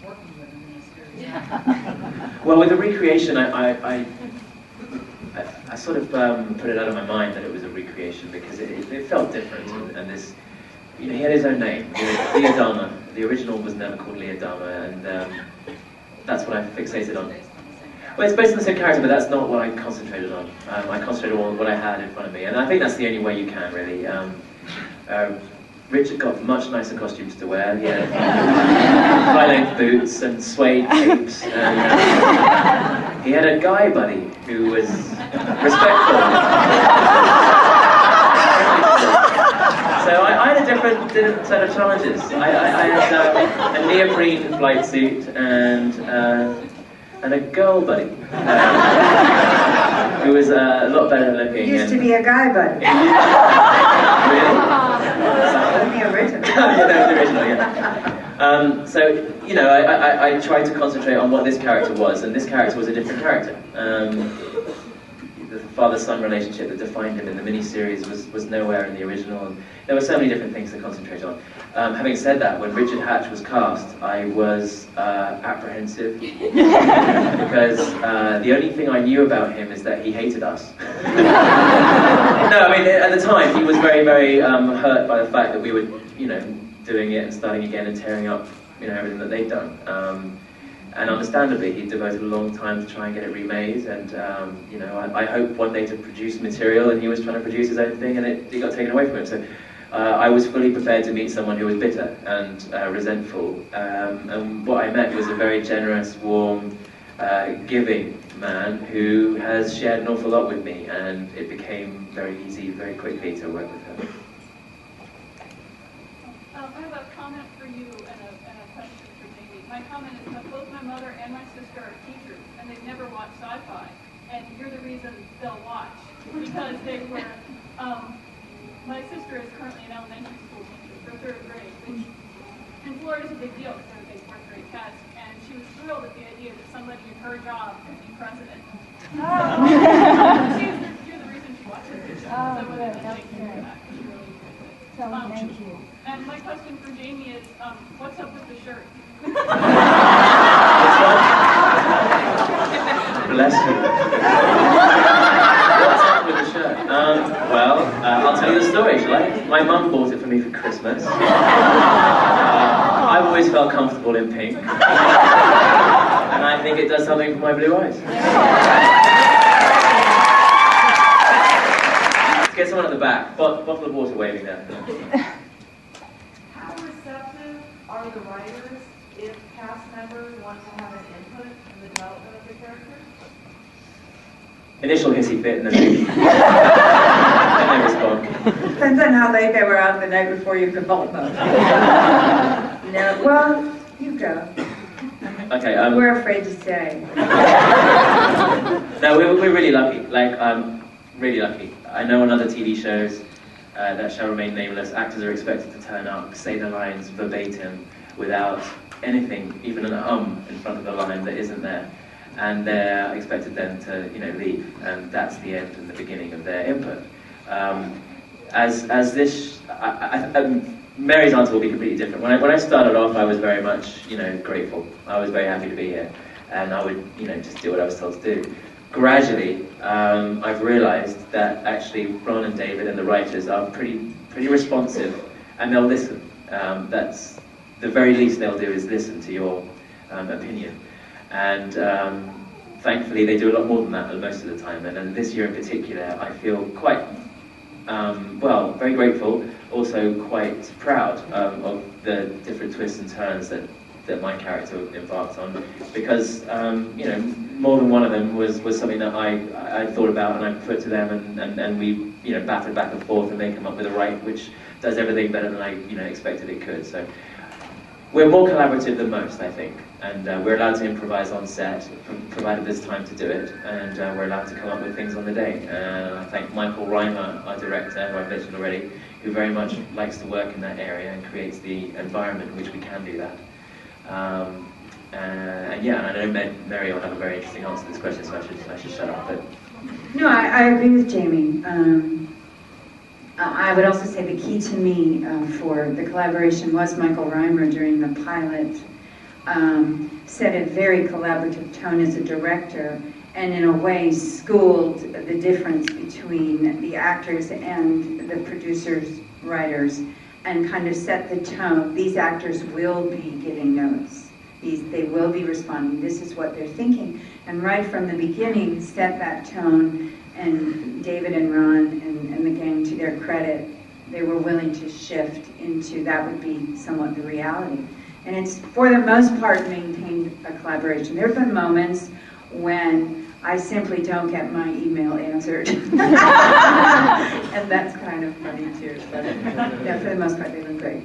working with him in this series? Well, with the recreation, I sort of put it out of my mind that it was a recreation because it felt different, and this, you know, he had his own name, Leodama. The original was never called Leodama, and that's what I fixated on. Well, it's based on the same character, but that's not what I concentrated on. I concentrated on what I had in front of me, and I think that's the only way you can, really. Richard got much nicer costumes to wear. He had high-length boots and suede capes, and he had a guy buddy who was respectful. So I had a different set of challenges. I had a neoprene flight suit and a girl buddy who was a lot better looking. Used to be a guy buddy. Really? The original. Yeah, that was the original, yeah. So, you know, I tried to concentrate on what this character was, and this character was a different character. The father-son relationship that defined him in the miniseries was nowhere in the original, and there were so many different things to concentrate on. Having said that, when Richard Hatch was cast, I was apprehensive because the only thing I knew about him is that he hated us. No, I mean, at the time he was very, very hurt by the fact that we were, you know, doing it and starting again and tearing up, you know, everything that they'd done. And understandably, he devoted a long time to try and get it remade, and you know, I hoped one day to produce material, and he was trying to produce his own thing, and it got taken away from him. So I was fully prepared to meet someone who was bitter and resentful, and what I met was a very generous, warm, giving man who has shared an awful lot with me, and it became very easy, very quickly to work with him. I have a comment for you and a question for Jamie. My comment is that both my mother and my sister are teachers, and they've never watched sci-fi, and you're the reason they'll watch, because they were, my sister is currently an elementary school teacher for 3rd grade, which in Florida is a big deal, because they're a big 4th grade test, and she was thrilled at the idea that somebody in her job could be president. You're the reason she watches it. So I wanted to thank you for that. She really appreciates it. Thank you. And my question for Jamie is, what's up with the shirt? Bless you. What's up with the shirt? Well, I'll tell you the story, shall I? My mum bought it for me for Christmas. I've always felt comfortable in pink. And I think it does something for my blue eyes. Let's get someone at the back. Bottle of water waving there. How receptive are the writers if cast members want to have an input in the development of the characters? Initial hissy fit and then they respond. Depends on how late they were out the night before you could bolt them. No, well, you go. Okay. We're afraid to say. No, we're really lucky. Like, really lucky. I know on other TV shows that shall remain nameless, actors are expected to turn up, say the lines verbatim, without anything, even an in front of the line that isn't there. And they're expected then to, you know, leave, and that's the end and the beginning of their input. Mary's answer will be completely different. When I started off, I was very much, you know, grateful. I was very happy to be here, and I would, you know, just do what I was told to do. Gradually, I've realised that actually Ron and David and the writers are pretty responsive, and they'll listen. That's the very least they'll do is listen to your opinion. And thankfully, they do a lot more than that most of the time. And this year in particular, I feel quite, well, very grateful, also quite proud of the different twists and turns that my character embarked on. Because, you know, more than one of them was something that I thought about and I put to them, and we, you know, battered back and forth, and they come up with a right which does everything better than I, you know, expected it could. So we're more collaborative than most, I think, and we're allowed to improvise on set, provided there's time to do it, and we're allowed to come up with things on the day. I thank Michael Reimer, our director, who I've mentioned already, who very much likes to work in that area and creates the environment in which we can do that. And yeah, and I know Mary will have a very interesting answer to this question, so I should shut up. But No, I agree with Jamie. I would also say the key to me for the collaboration was Michael Reimer during the pilot. set a very collaborative tone as a director, and in a way schooled the difference between the actors and the producers, writers, and kind of set the tone. These actors will be giving notes. They will be responding. This is what they're thinking. And right from the beginning, set that tone. And David and Ron and the gang, to their credit, they were willing to shift into that would be somewhat the reality. And it's, for the most part, maintained a collaboration. There have been moments when I simply don't get my email answered. And that's kind of funny too. But yeah, for the most part, they've been great.